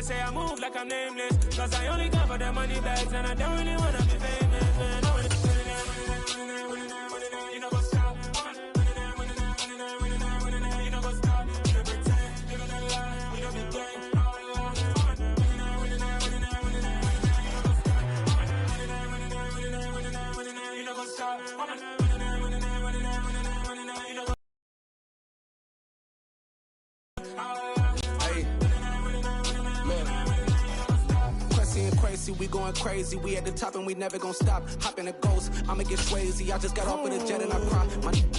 say I move like I'm nameless, cause I only come for the money bags and I don't really wanna be famous, man. You know what's up? You know what's up? You don't pretend, you don't lie, you don't be gang. You know what's up? We going crazy, we at the top and we never gonna stop. Hop in a ghost, I'ma get crazy. I just got off with a jet and I cry.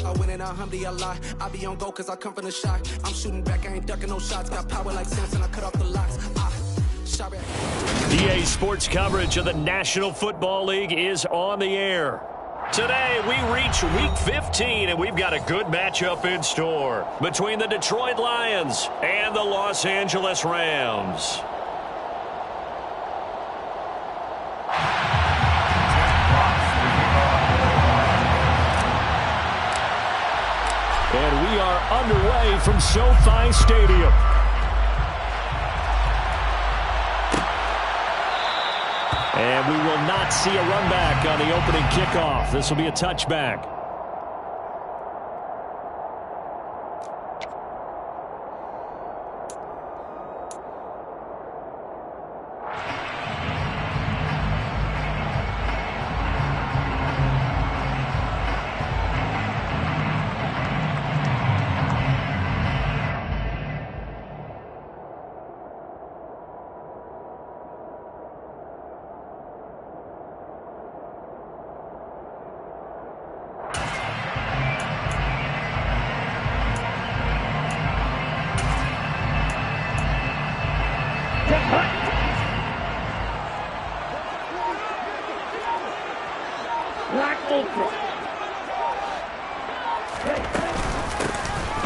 I win in a alhamdulillah. I be on go cause I come from the shot. I'm shooting back, I ain't ducking no shots. Got power like Samson, I cut off the locks. DA Sports coverage of the National Football League is on the air. Today, we reach Week 15, and we've got a good matchup in store between the Detroit Lions and the Los Angeles Rams. And we are underway from SoFi Stadium. And we will not see a run back on the opening kickoff. This will be a touchback.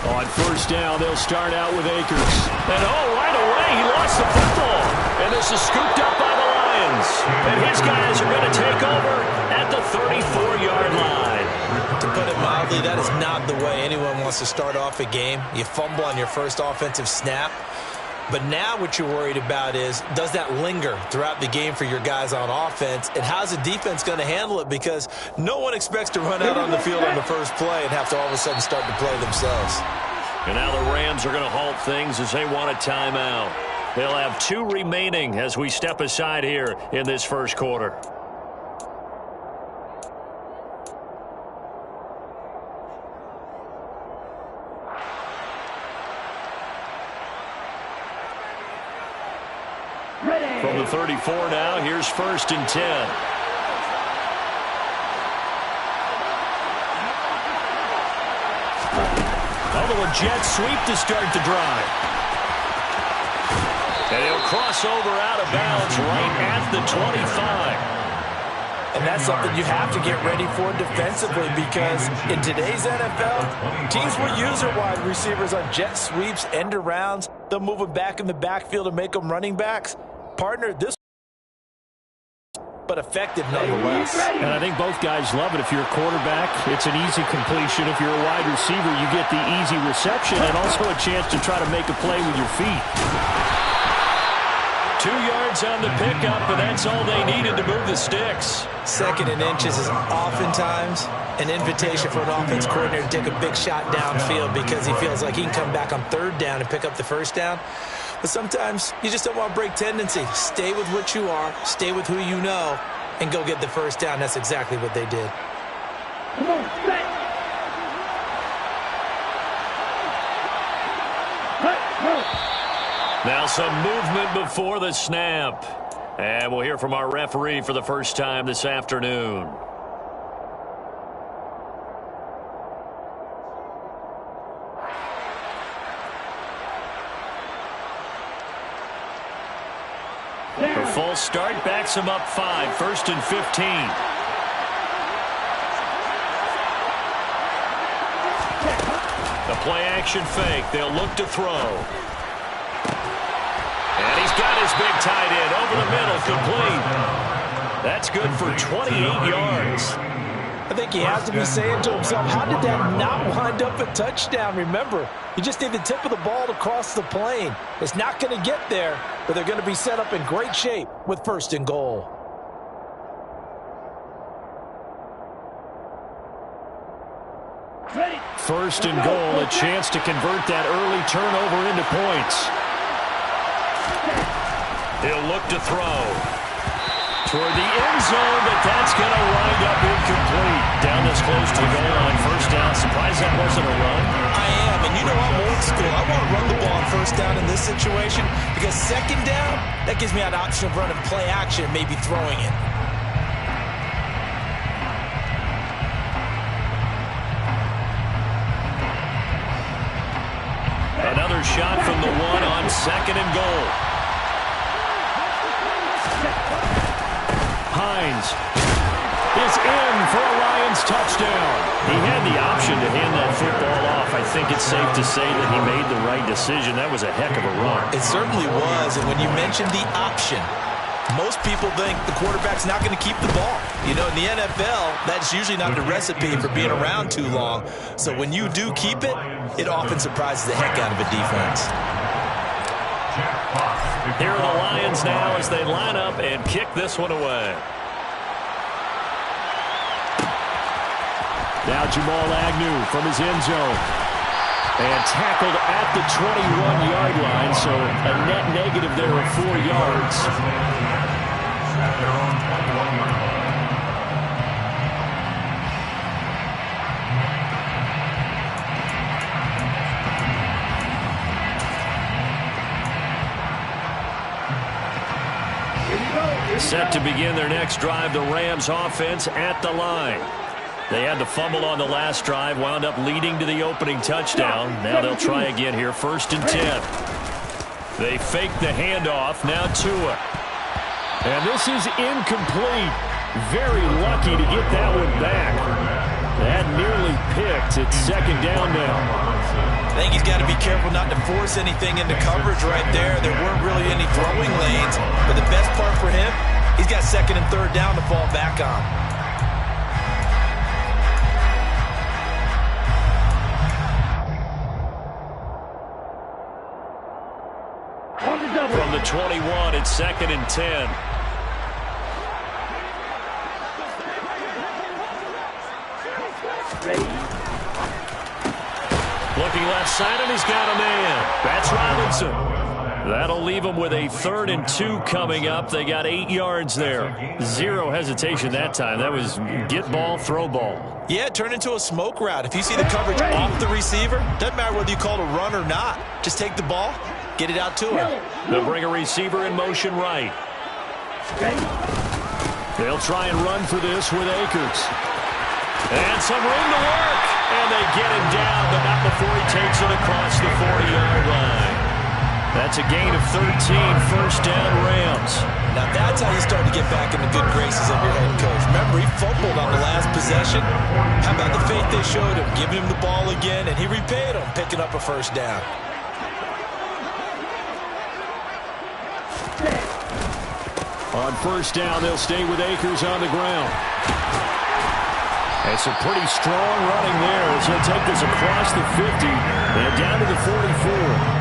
On first down, they'll start out with Akers. And right away, he lost the football. And this is scooped up by the Lions. And his guys are going to take over at the 34-yard line. To put it mildly, that is not the way anyone wants to start off a game. You fumble on your first offensive snap. But now what you're worried about is, does that linger throughout the game for your guys on offense? And how's the defense going to handle it? Because no one expects to run out on the field on the first play and have to all of a sudden start to play themselves. And now the Rams are going to halt things as they want a timeout. They'll have 2 remaining as we step aside here in this first quarter. From the 34 now, here's 1st and 10. Although a jet sweep to start the drive. And he'll cross over out of bounds right at the 25. And that's something you have to get ready for defensively, because in today's NFL, teams will use their wide receivers on jet sweeps, end arounds. They'll move them back in the backfield and make them running backs. Partner, this but effective nonetheless. And I think both guys love it. If you're a quarterback, it's an easy completion. If you're a wide receiver, you get the easy reception and also a chance to try to make a play with your feet. 2 yards on the pickup, but that's all they needed to move the sticks. 2nd and inches is oftentimes an invitation for an offense coordinator to take a big shot downfield because he feels like he can come back on 3rd down and pick up the 1st down. But sometimes you just don't want to break tendency. Stay with what you are, stay with who you know, and go get the 1st down. That's exactly what they did. Come on, set. Now some movement before the snap. And we'll hear from our referee for the first time this afternoon. The false start backs him up 5, 1st and 15. The play action fake. They'll look to throw. And he's got his big tight end over the middle, complete. That's good for 28 yards. I think he has to be saying to himself, how did that not wind up a touchdown? Remember, you just need the tip of the ball to cross the plane. It's not going to get there, but they're going to be set up in great shape with 1st and goal. Ready. 1st and goal, a chance to convert that early turnover into points. He'll look to throw toward the end zone, but that's going to wind up incomplete. Down this close to the goal line, 1st down. Surprised that wasn't a run. I am, and you know I'm old school. I want to run the ball on 1st down in this situation because 2nd down, that gives me an option of running play action, maybe throwing it. Another shot from the one on 2nd and goal. Hines is in for a Lions touchdown. He had the option to hand that football off. I think it's safe to say that he made the right decision. That was a heck of a run. It certainly was, and when you mentioned the option, most people think the quarterback's not going to keep the ball. You know, in the NFL, that's usually not the recipe for being around too long. So when you do keep it, it often surprises the heck out of a defense. Here are the Lions now as they line up and kick this one away. Now Jamal Agnew from his end zone. And tackled at the 21-yard line, so a net negative there of 4 yards. Set to begin their next drive, the Rams offense at the line. They had the fumble on the last drive, wound up leading to the opening touchdown. Now they'll try again here, 1st and 10. They fake the handoff, now Tua. And this is incomplete. Very lucky to get that one back. That nearly picked. It's 2nd down now. I think he's got to be careful not to force anything into coverage right there. There weren't really any throwing lanes. But the best part for him, he's got 2nd and 3rd down to fall back on. From the 21, it's 2nd and 10. Looking left side, and he's got a man. That's Robinson. That'll leave him with a 3rd and 2 coming up. They got 8 yards there. Zero hesitation that time. That was get ball, throw ball. Yeah, it turned into a smoke route. If you see the coverage off the receiver, doesn't matter whether you call it a run or not. Just take the ball, get it out to him. They'll bring a receiver in motion right. They'll try and run for this with Akers. And some room to work. And they get him down, but not before he takes it across the 40-yard line. That's a gain of 13, 1st down Rams. Now that's how you start to get back in the good graces of your head coach. Remember, he fumbled on the last possession. How about the faith they showed him, giving him the ball again, and he repaid him, picking up a 1st down. On 1st down, they'll stay with Akers on the ground. And some pretty strong running there as he'll take this across the 50 and down to the 44.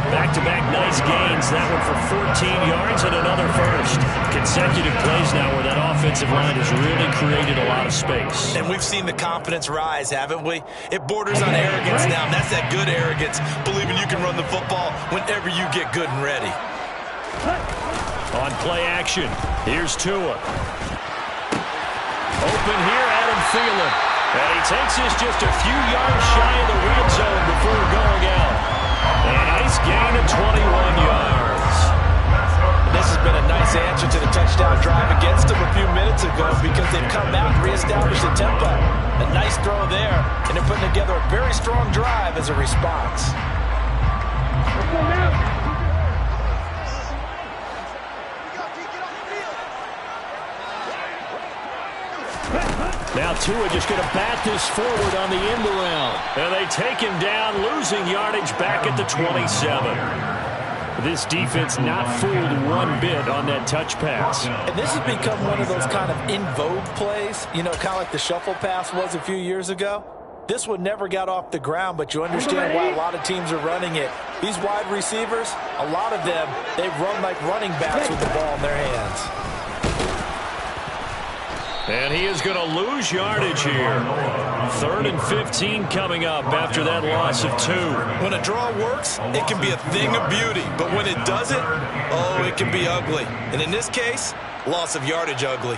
Back-to-back nice gains. That one for 14 yards and another 1st. Consecutive plays now where that offensive line has really created a lot of space. And we've seen the confidence rise, haven't we? It borders on arrogance now, and that's that good arrogance, believing you can run the football whenever you get good and ready. On play action, here's Tua. Open here, Adam Thielen. And he takes this just a few yards shy of the red zone before going out. A nice gain of 21 yards. This has been a nice answer to the touchdown drive against them a few minutes ago because they've come out and reestablished the tempo. A nice throw there, and they're putting together a very strong drive as a response. Now Tua just going to bat this forward on the end around. And they take him down, losing yardage back at the 27. This defense not fooled one bit on that touch pass. And this has become one of those kind of in vogue plays, you know, kind of like the shuffle pass was a few years ago. This one never got off the ground, but you understand why a lot of teams are running it. These wide receivers, a lot of them, they run like running backs with the ball in their hands. And he is going to lose yardage here. 3rd and 15 coming up after that loss of 2. When a draw works, it can be a thing of beauty. But when it doesn't, oh, it can be ugly. And in this case, loss of yardage ugly.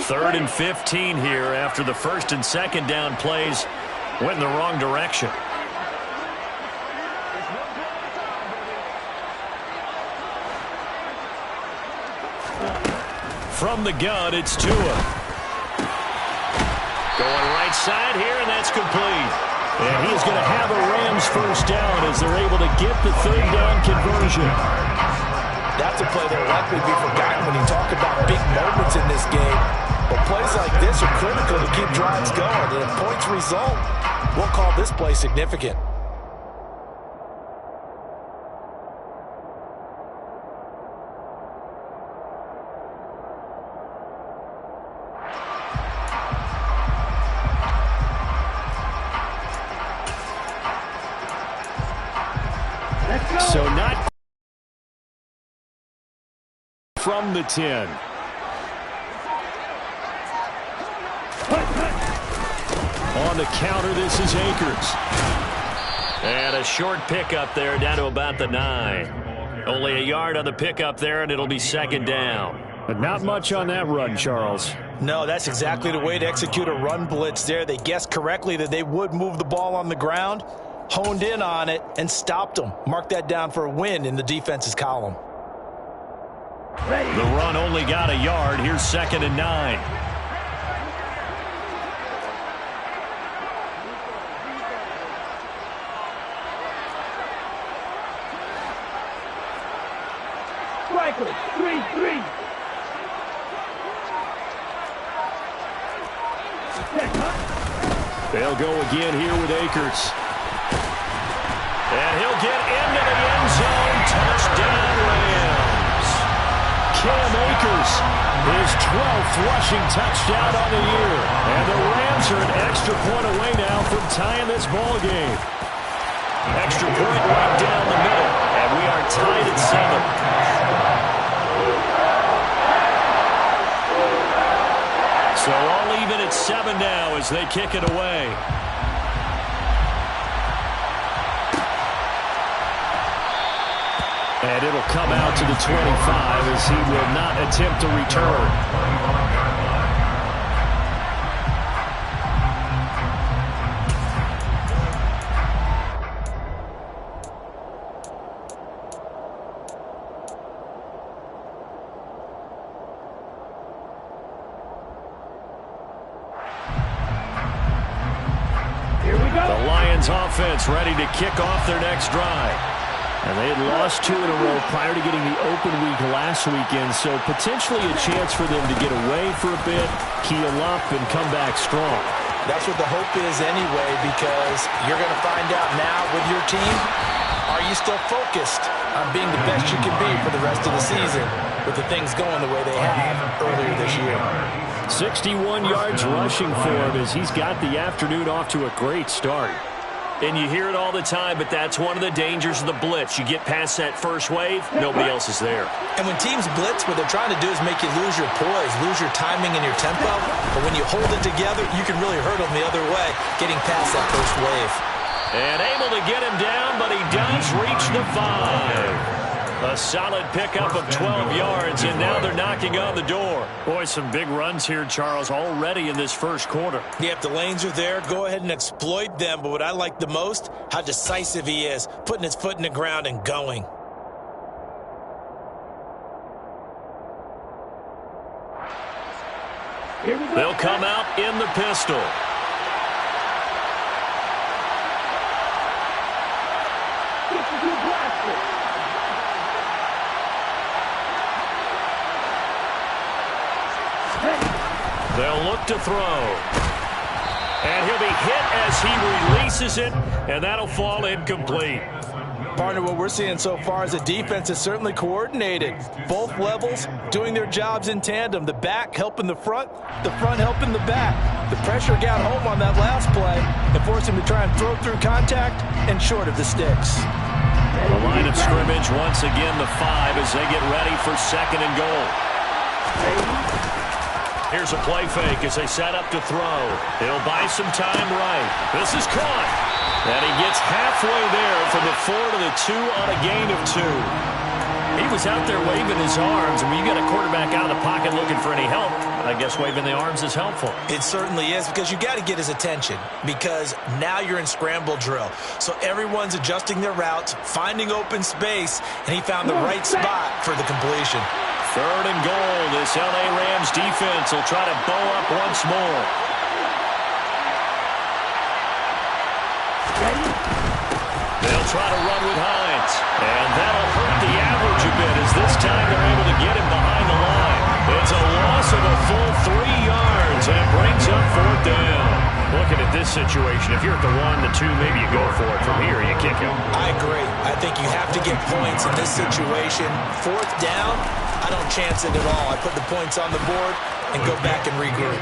Third and 15 here after the 1st and 2nd down plays went in the wrong direction. From the gun, it's Tua. Going right side here, and that's complete. And he's going to have a Rams first down as they're able to get the 3rd down conversion. That's a play that will likely be forgotten when you talk about big moments in this game. But plays like this are critical to keep drives going. And if points result, we'll call this play significant. So not from the 10. On the counter, this is Akers. And a short pickup there down to about the 9. Only a yard on the pickup there, and it'll be 2nd down. But not much on that run, Charles. No, that's exactly the way to execute a run blitz there. They guessed correctly that they would move the ball on the ground, honed in on it, and stopped them. Mark that down for a win in the defense's column. The run only got a yard. Here's 2nd and 9. Strikers, 3-3. They'll go again here with Akers. And he'll get into the end zone. Touchdown, Rams. Cam Akers, his 12th rushing touchdown on the year. And the Rams are an extra point away now from tying this ball game. Extra point right down the middle. And we are tied at 7. So all even at 7 now as they kick it away. And it'll come out to the 25 as he will not attempt to return. The Lions offense ready to kick off their next drive. And they had lost 2 in a row prior to getting the open week last weekend, so potentially a chance for them to get away for a bit, keel up, and come back strong. That's what the hope is anyway, because you're going to find out now with your team, are you still focused on being the best you can be for the rest of the season with the things going the way they have earlier this year? 61 yards rushing for him as he's got the afternoon off to a great start. And you hear it all the time, but that's one of the dangers of the blitz. You get past that first wave, nobody else is there. And when teams blitz, what they're trying to do is make you lose your poise, lose your timing and your tempo. But when you hold it together, you can really hurt them the other way, getting past that first wave. And able to get him down, but he does reach the 5. A solid pickup of 12 yards, and now they're knocking on the door. Boy, some big runs here, Charles, already in this first quarter. Yeah, if the lanes are there, go ahead and exploit them. But what I like the most, how decisive he is, putting his foot in the ground and going. They'll come out in the pistol. They'll look to throw. And he'll be hit as he releases it, and that'll fall incomplete. Partner, what we're seeing so far is the defense is certainly coordinated. Both levels doing their jobs in tandem. The back helping the front helping the back. The pressure got home on that last play and forced him to try and throw through contact and short of the sticks. The line of scrimmage, once again, the 5 as they get ready for 2nd and goal. Here's a play fake as they set up to throw. He'll buy some time right. This is caught. And he gets halfway there from the 4 to the 2 on a gain of 2. He was out there waving his arms. When you got a quarterback out of the pocket looking for any help, I guess waving the arms is helpful. It certainly is, because you got to get his attention, because now you're in scramble drill. So everyone's adjusting their routes, finding open space, and he found the right spot for the completion. 3rd and goal. This LA Rams defense will try to bow up once more. They'll try to run with Hines, and that'll hurt the average a bit as this time they're able to get him behind the line. It's a loss of a full 3 yards, and it brings up 4th down. Looking at this situation, if you're at the 1, the 2, maybe you go for it. From here, you kick him. I agree. I think you have to get points in this situation. 4th down, I don't chance it at all. I put the points on the board and go back and regroup.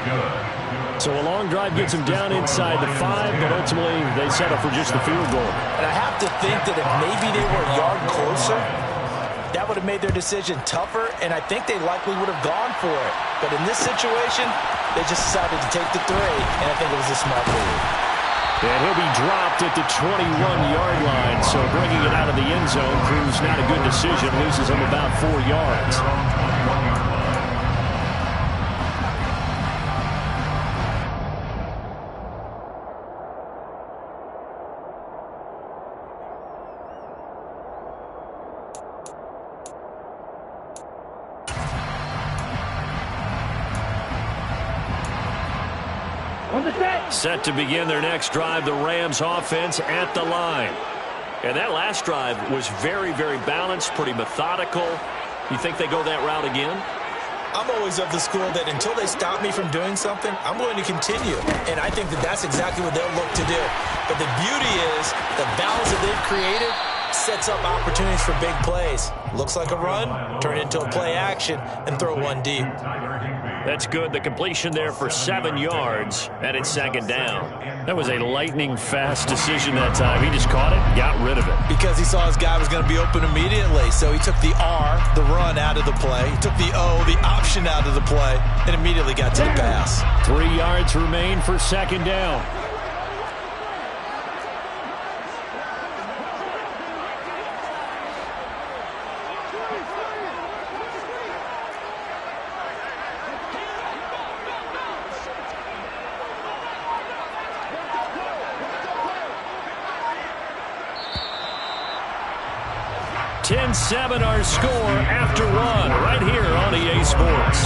So a long drive gets them down inside the 5, but ultimately they settle for just the field goal. And I have to think that if maybe they were a yard closer, that would have made their decision tougher, and I think they likely would have gone for it. But in this situation, they just decided to take the 3, and I think it was a smart move. And he'll be dropped at the 21-yard line, so bringing it out of the end zone proves not a good decision, loses him about 4 yards. Set to begin their next drive, the Rams offense at the line. And that last drive was very, very balanced, pretty methodical. You think they go that route again? I'm always of the school that until they stop me from doing something, I'm going to continue. And I think that that's exactly what they'll look to do. But the beauty is the balance that they've created sets up opportunities for big plays. Looks like a run, turn it into a play action, and throw one deep. That's good. The completion there for 7 yards, and it's 2nd down. That was a lightning-fast decision that time. He just caught it, got rid of it. Because he saw his guy was going to be open immediately, so he took the R, the run, out of the play. He took the O, the option, out of the play, and immediately got to the pass. 3 yards remain for 2nd down. $10-7 our score after one right here on EA Sports.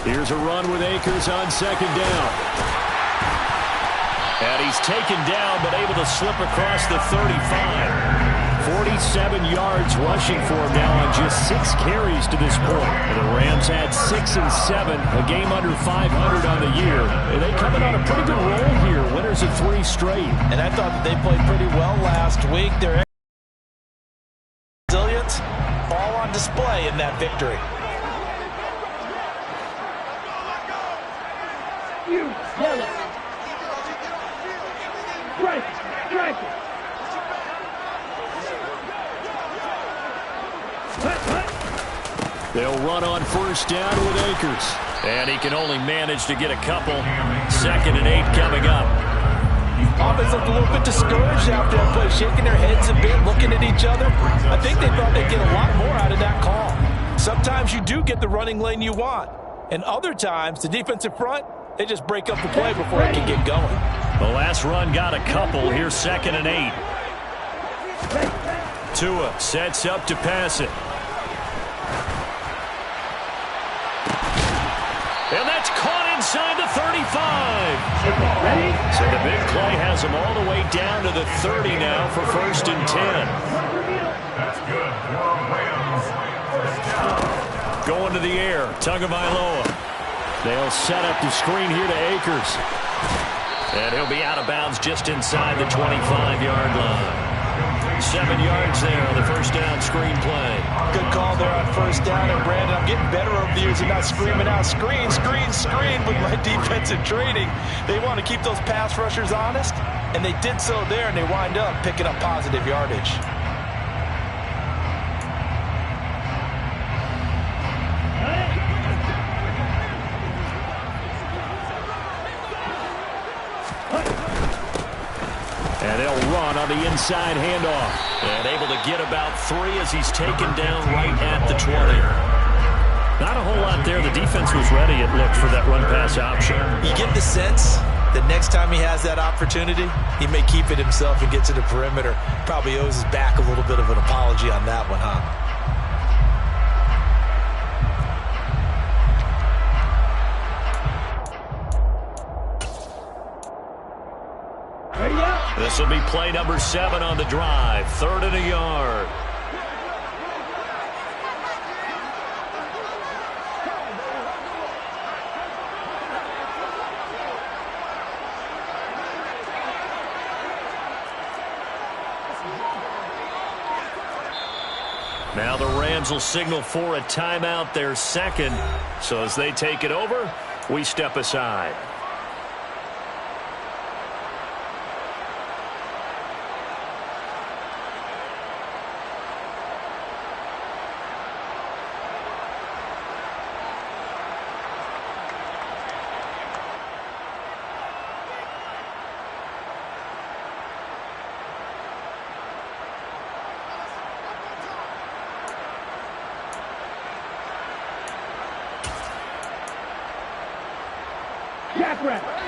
Here's a run with Akers on 2nd down. And he's taken down, but able to slip across the 35. 47 yards rushing for him now on just 6 carries to this point. And the Rams had 6 and 7, a game under 500 on the year. And they coming on a pretty good roll here, winners of 3 straight. And I thought that they played pretty well last week. Their resilience, all on display in that victory. Yellow. Strike. They'll run on 1st down with Akers. And he can only manage to get a couple. 2nd and 8 coming up. Offense looked a little bit discouraged after that play, shaking their heads a bit, looking at each other. I think they thought they'd get a lot more out of that call. Sometimes you do get the running lane you want. And other times, the defensive front, they just break up the play before it can get going. The last run got a couple. Here's 2nd and 8. Tua sets up to pass it. And that's caught inside the 35. So the big play has them all the way down to the 30 now for 1st and 10. That's good. Going to the air, Tagovailoa. They'll set up the screen here to Akers. And he'll be out of bounds just inside the 25-yard line. 7 yards there on the first down screen play. Good call there on first down. And, Brandon, I'm getting better over the years and not screaming out, screen, screen, screen with my defensive training. They want to keep those pass rushers honest, and they did so there, and they wind up picking up positive yardage. And they'll run on the inside handoff. And able to get about 3 as he's taken down right at the 20. Not a whole lot there. The defense was ready, it looked, for that run-pass option. You get the sense that next time he has that opportunity, he may keep it himself and get to the perimeter. Probably owes his back a little bit of an apology on that one, huh? This will be play number 7 on the drive. 3rd and a yard. Now the Rams will signal for a timeout, their 2nd. So as they take it over, we step aside.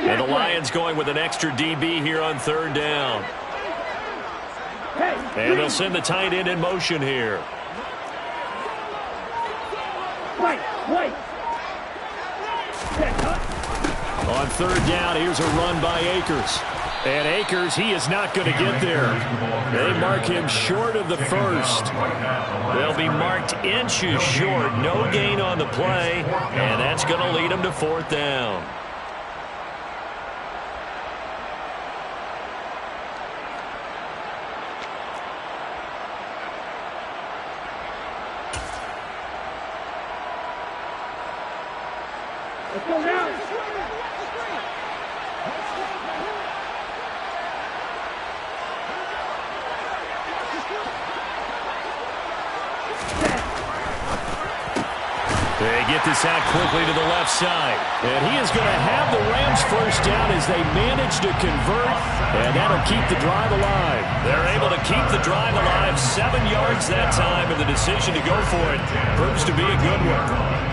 And the Lions going with an extra DB here on 3rd down. And they'll send the tight end in motion here. On 3rd down, here's a run by Akers. And Akers, he is not going to get there. They mark him short of the 1st. They'll be marked inches short. No gain on the play. And that's going to lead them to 4th down. Let's go now. They get this out quickly to the left side. And he is going to have the Rams 1st down as they manage to convert. And that'll keep the drive alive. They're able to keep the drive alive. 7 yards that time, and the decision to go for it proves to be a good one.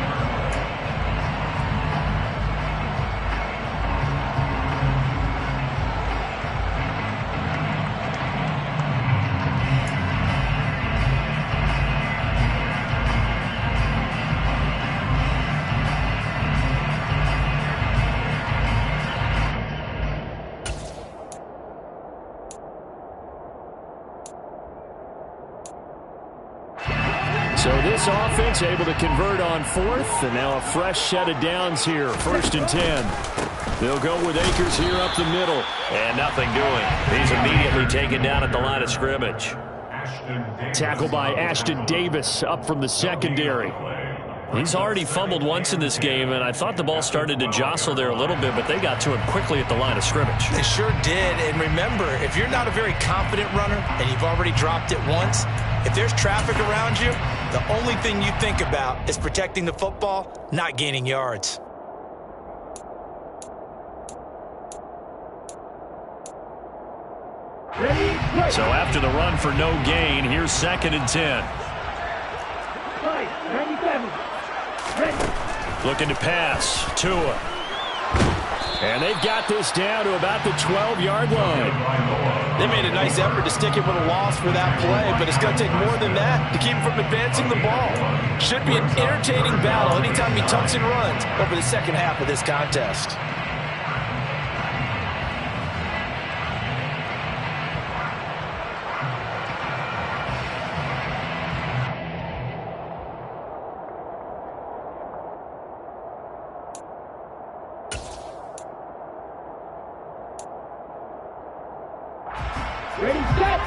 So this offense able to convert on 4th, and now a fresh set of downs here, 1st and 10. They'll go with Akers here up the middle, and nothing doing. He's immediately taken down at the line of scrimmage. Tackle by Ashton Davis up from the secondary. He's already fumbled once in this game, and I thought the ball started to jostle there a little bit, but they got to him quickly at the line of scrimmage. They sure did, and remember, if you're not a very confident runner and you've already dropped it once, if there's traffic around you, the only thing you think about is protecting the football, not gaining yards. So after the run for no gain, here's 2nd and 10. Looking to pass. Tua. And they've got this down to about the 12-yard line. They made a nice effort to stick it with a loss for that play, but it's going to take more than that to keep him from advancing the ball. Should be an entertaining battle anytime he tucks and runs over the second half of this contest.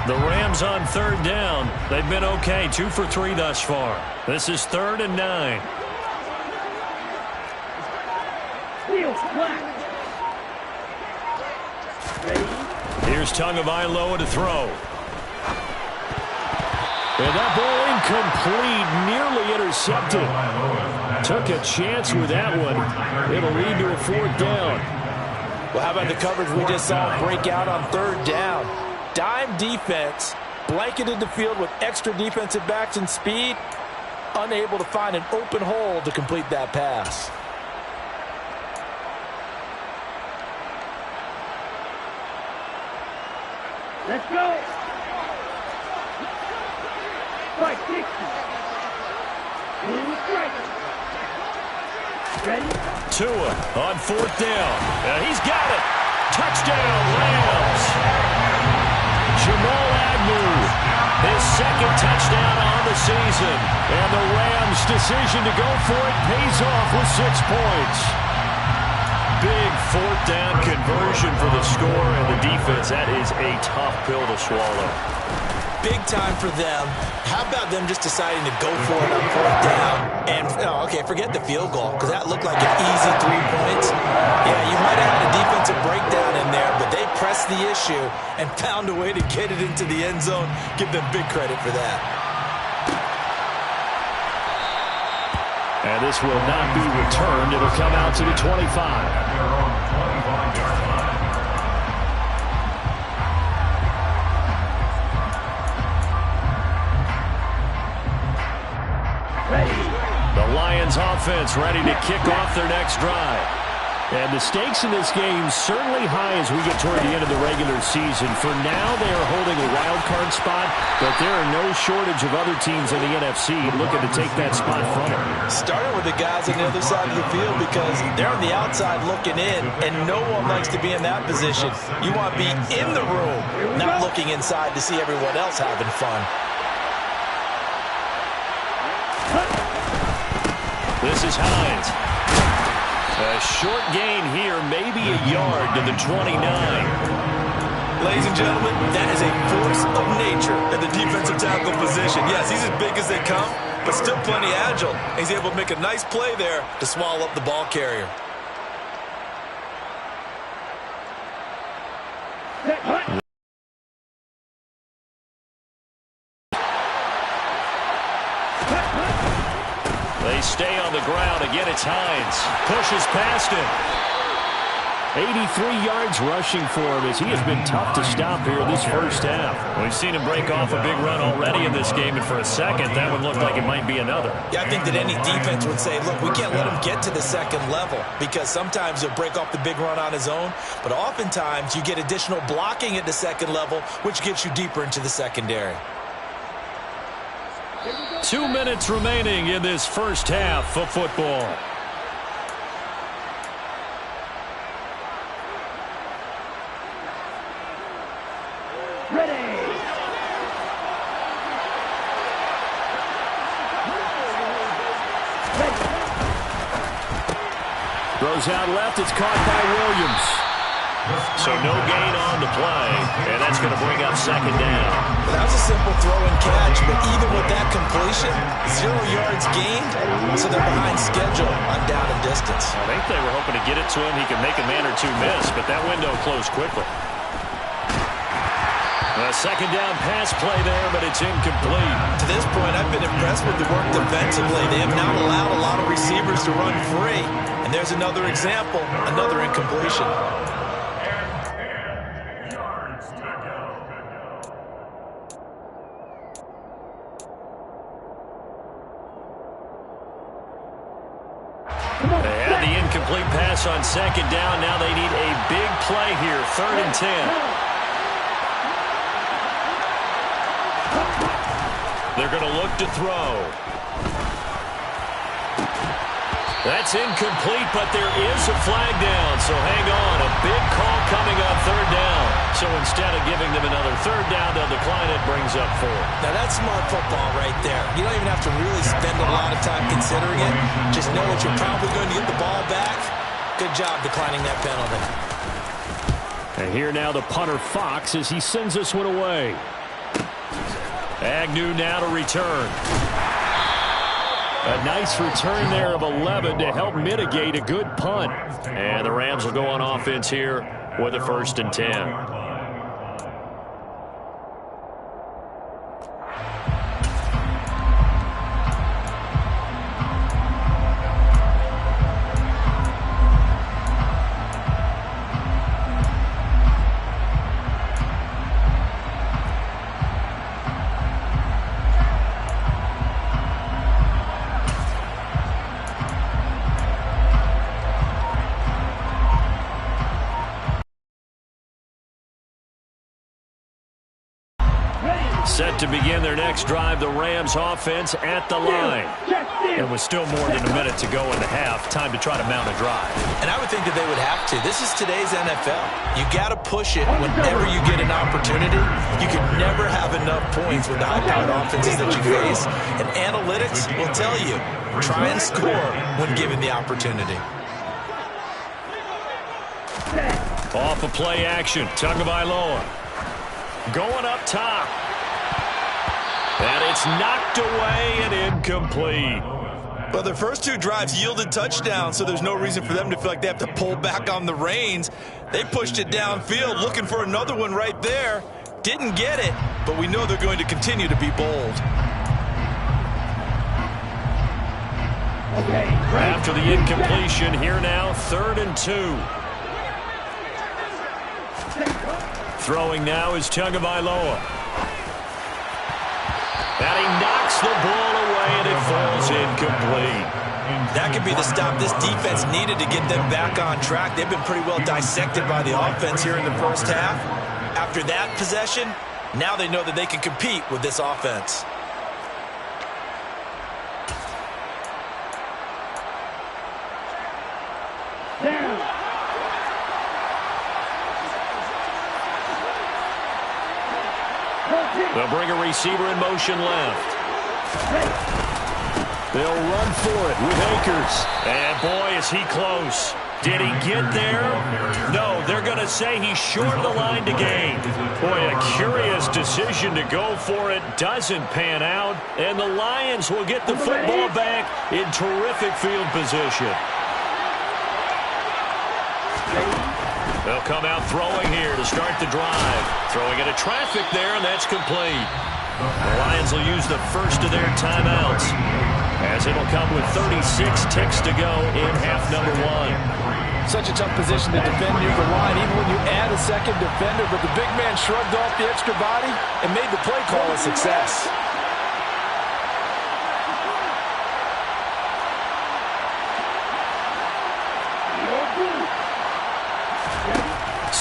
The Rams on third down. They've been okay, 2 for 3 thus far. This is 3rd and 9. Here's Tagovailoa to throw. And that ball incomplete, nearly intercepted. Took a chance with that one. It'll lead to a 4th down. Well, how about the coverage we just saw break out on 3rd down? Dime defense, blanketed the field with extra defensive backs and speed, unable to find an open hole to complete that pass. Let's go. Strike 60. Ready? Tua on 4th down. He's got it. Touchdown, Rams. Jamal Agnew, his 2nd touchdown on the season. And the Rams' decision to go for it pays off with 6 points. Big 4th down conversion for the score, and the defense, that is a tough pill to swallow. Big time for them. How about them just deciding to go for it on 4th down? And, okay, forget the field goal, because that looked like an easy 3 points. Yeah, you might have had a defensive breakdown in there, but they pressed the issue and found a way to get it into the end zone. Give them big credit for that. And this will not be returned. It'll come out to the 25. The Lions offense ready to kick off their next drive. And the stakes in this game certainly high as we get toward the end of the regular season. For now, they are holding a wild card spot, but there are no shortage of other teams in the NFC looking to take that spot from them. Starting with the guys on the other side of the field because they're on the outside looking in, and no one likes to be in that position. You want to be in the room, not looking inside to see everyone else having fun. This is Hines. A short gain here, maybe a yard to the 29. Ladies and gentlemen, that is a force of nature at the defensive tackle position. Yes, he's as big as they come, but still plenty agile. He's able to make a nice play there to swallow up the ball carrier. They stay on the ground. Again, it's Hines. Pushes past him. 83 yards rushing for him as he has been tough to stop here this first half. We've seen him break off a big run already in this game, and for a second, that one looked like it might be another. Yeah, I think that any defense would say, look, we can't let him get to the second level because sometimes he'll break off the big run on his own, but oftentimes you get additional blocking at the second level, which gets you deeper into the secondary. 2 minutes remaining in this first half of football. Ready. Throws out left. It's caught by Williams. So no gain on the play, and that's going to bring up 2nd down. That was a simple throw and catch, but even with that completion, 0 yards gained, so they're behind schedule on down and distance. I think they were hoping to get it to him. He could make a man or two miss, but that window closed quickly. A 2nd down pass play there, but it's incomplete. To this point, I've been impressed with the work defensively. They have not allowed a lot of receivers to run free. And there's another example, another incompletion. They had the incomplete pass on second down. Now they need a big play here, 3rd and 10. They're going to look to throw. That's incomplete, but there is a flag down, so hang on. A big call coming on 3rd down. So instead of giving them another 3rd down, they'll decline it, brings up 4. Now that's smart football right there. You don't even have to really spend a lot of time considering it. Just know that you're probably going to get the ball back. Good job declining that penalty. And here now the punter Fox as he sends this one away. Agnew now to return. A nice return there of 11 to help mitigate a good punt. And the Rams will go on offense here with a 1st and 10. Set to begin their next drive, the Rams offense at the line. And with still more than a minute to go in the half, time to try to mount a drive. And I would think that they would have to. This is today's NFL. You got to push it whenever you get an opportunity. You can never have enough points with the high-powered offenses that you face. And analytics will tell you, try and score when given the opportunity. Off of play action, Tagovailoa going up top. And it's knocked away and incomplete. Well, their first 2 drives yielded touchdowns, so there's no reason for them to feel like they have to pull back on the reins. They pushed it downfield, looking for another one right there. Didn't get it, but we know they're going to continue to be bold. After the incompletion, here now, 3rd and 2. Throwing now is Tagovailoa. And he knocks the ball away, and it falls incomplete. That could be the stop this defense needed to get them back on track. They've been pretty well dissected by the offense here in the first half. After that possession, now they know that they can compete with this offense. They'll bring a receiver in motion left. They'll run for it with Akers. And boy, is he close. Did he get there? No, they're going to say he's short of the line to gain. Boy, a curious decision to go for it. Doesn't pan out. And the Lions will get the football back in terrific field position. They'll come out throwing here to start the drive. Throwing into traffic there, and that's complete. The Lions will use the first of their timeouts, as it'll come with 36 ticks to go in half number 1. Such a tough position to defend near the line, even when you add a second defender. But the big man shrugged off the extra body and made the play call a success.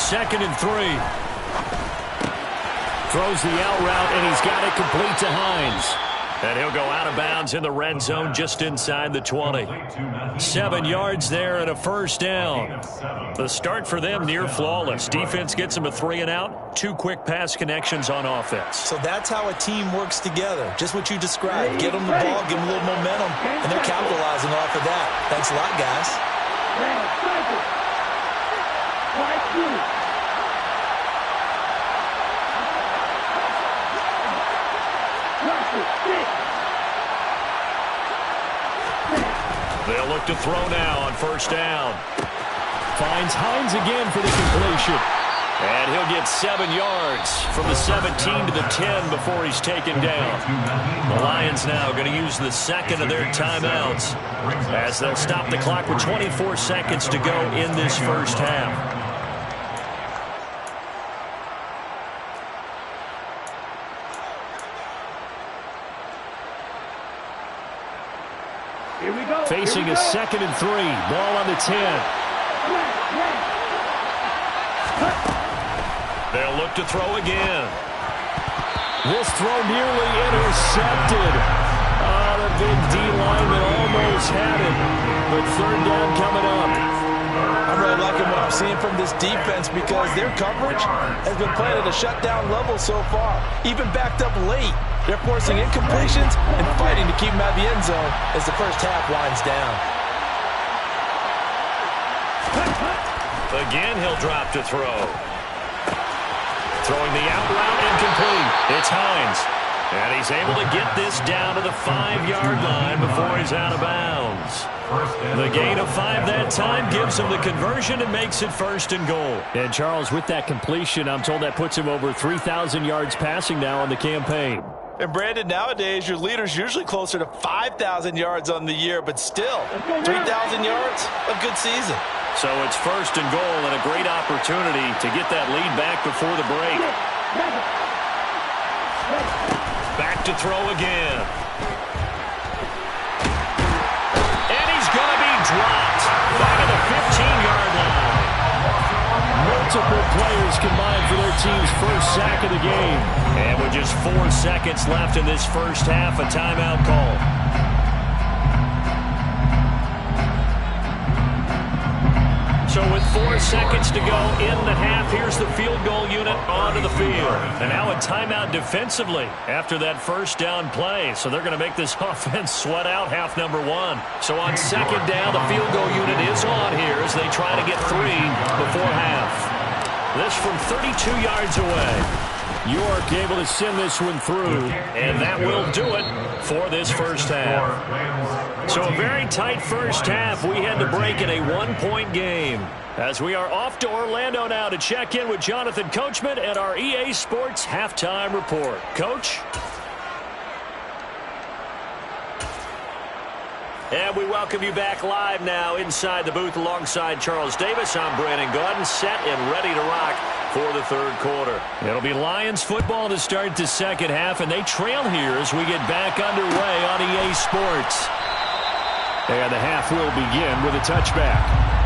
2nd and 3. Throws the out route, and he's got it complete to Hines. And he'll go out of bounds in the red zone just inside the 20. 7 yards there and a 1st down. The start for them near flawless. Defense gets them a 3 and out. 2 quick pass connections on offense. So that's how a team works together. Just what you described. Get them the ball, give them a little momentum, and they're capitalizing off of that. Thanks a lot, guys. They'll look to throw now on 1st down. Finds Hines again for the completion. And he'll get 7 yards from the 17 to the 10 before he's taken down. The Lions now going to use the 2nd of their timeouts, as they'll stop the clock with 24 seconds to go in this first half. Facing facing a 2nd and 3. Ball on the 10. They'll look to throw again. This throw nearly intercepted. Oh, the big D lineman almost had it. But 3rd down coming up. I'm really liking what I'm seeing from this defense because their coverage has been playing at a shutdown level so far. Even backed up late. They're forcing incompletions and fighting to keep them out of the end zone as the first half winds down. Again, he'll drop to throw. Throwing the out route incomplete. It's Hines. And he's able to get this down to the 5-yard line before he's out of bounds. The gain of 5 that time gives him the conversion and makes it 1st and goal. And Charles, with that completion, I'm told that puts him over 3,000 yards passing now on the campaign. And Brandon, nowadays your leader's usually closer to 5,000 yards on the year, but still, 3,000 yards, a good season. So it's 1st and goal and a great opportunity to get that lead back before the break. Back to throw again. And he's going to be dropped back at the 15-yard line. Multiple players combined for their team's first sack of the game. And with just 4 seconds left in this first half, a timeout call. So with 4 seconds to go in the half, here's the field goal unit onto the field. And now a timeout defensively after that first down play. So they're going to make this offense sweat out half number 1. So on 2nd down, the field goal unit is on here as they try to get 3 before half. This from 32 yards away. York able to send this one through. And that will do it for this first half. So a very tight first half. We had to break in a 1-point game. As we are off to Orlando now to check in with Jonathan Coachman at our EA Sports Halftime Report. Coach? And we welcome you back live now inside the booth alongside Charles Davis. I'm Brandon Gaudin, set and ready to rock for the 3rd quarter. It'll be Lions football to start the 2nd half, and they trail here as we get back underway on EA Sports. And the half will begin with a touchback.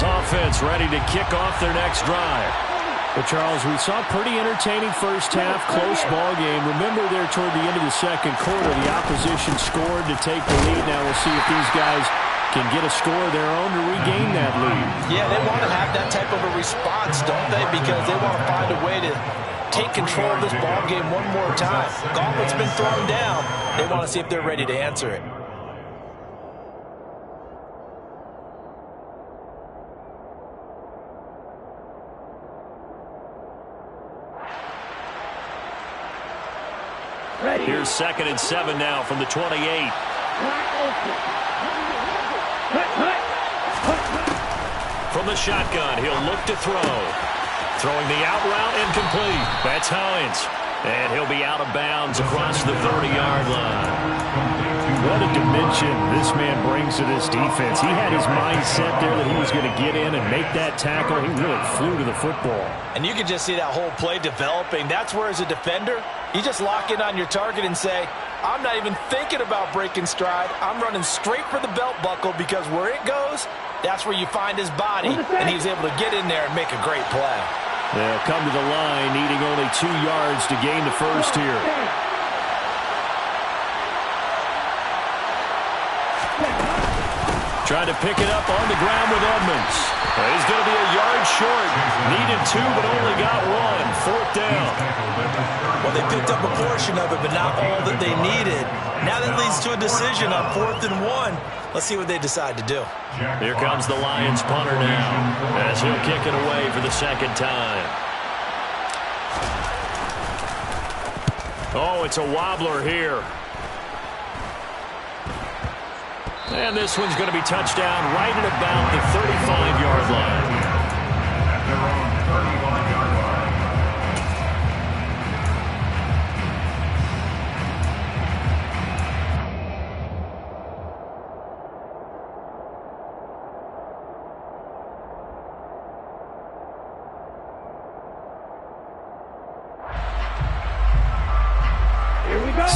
Offense ready to kick off their next drive. But Charles, we saw a pretty entertaining first half, close ball game. Remember there toward the end of the 2nd quarter, the opposition scored to take the lead. Now we'll see if these guys can get a score of their own to regain that lead. Yeah, they want to have that type of a response, don't they? Because they want to find a way to take control of this ball game one more time. Gauntlet's been thrown down. They want to see if they're ready to answer it. Here's 2nd and 7 now from the 28. From the shotgun, he'll look to throw. Throwing the out route incomplete. That's Hines. And he'll be out of bounds across the 30-yard line. What a dimension this man brings to this defense. He had his mind set there that he was going to get in and make that tackle. He really flew to the football. And you can just see that whole play developing. That's where, as a defender, you just lock in on your target and say, I'm not even thinking about breaking stride. I'm running straight for the belt buckle because where it goes, that's where you find his body. And he was able to get in there and make a great play. They'll come to the line, needing only 2 yards to gain the first here. Trying to pick it up on the ground with Edmonds. He's going to be a yard short. Needed 2, but only got 1. 4th down. Well, they picked up a portion of it, but not all that they needed. Now that leads to a decision on 4th and 1. Let's see what they decide to do. Here comes the Lions punter now, as he'll kick it away for the 2nd time. Oh, it's a wobbler here. And this one's going to be touchdown right at about the 35-yard line.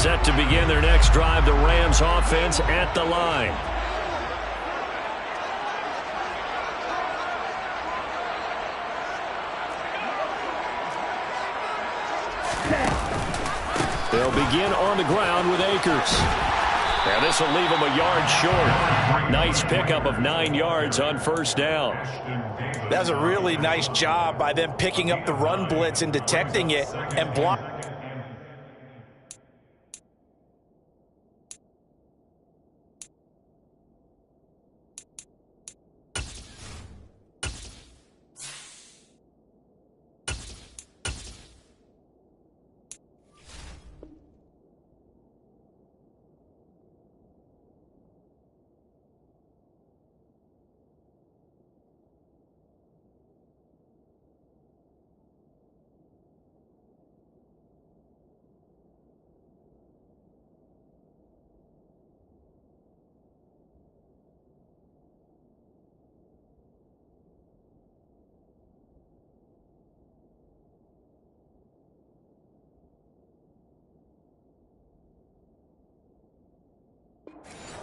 Set to begin their next drive, the Rams offense at the line. They'll begin on the ground with Akers. And this will leave them a yard short. Nice pickup of 9 yards on first down. That's a really nice job by them picking up the run blitz and detecting it and blocking.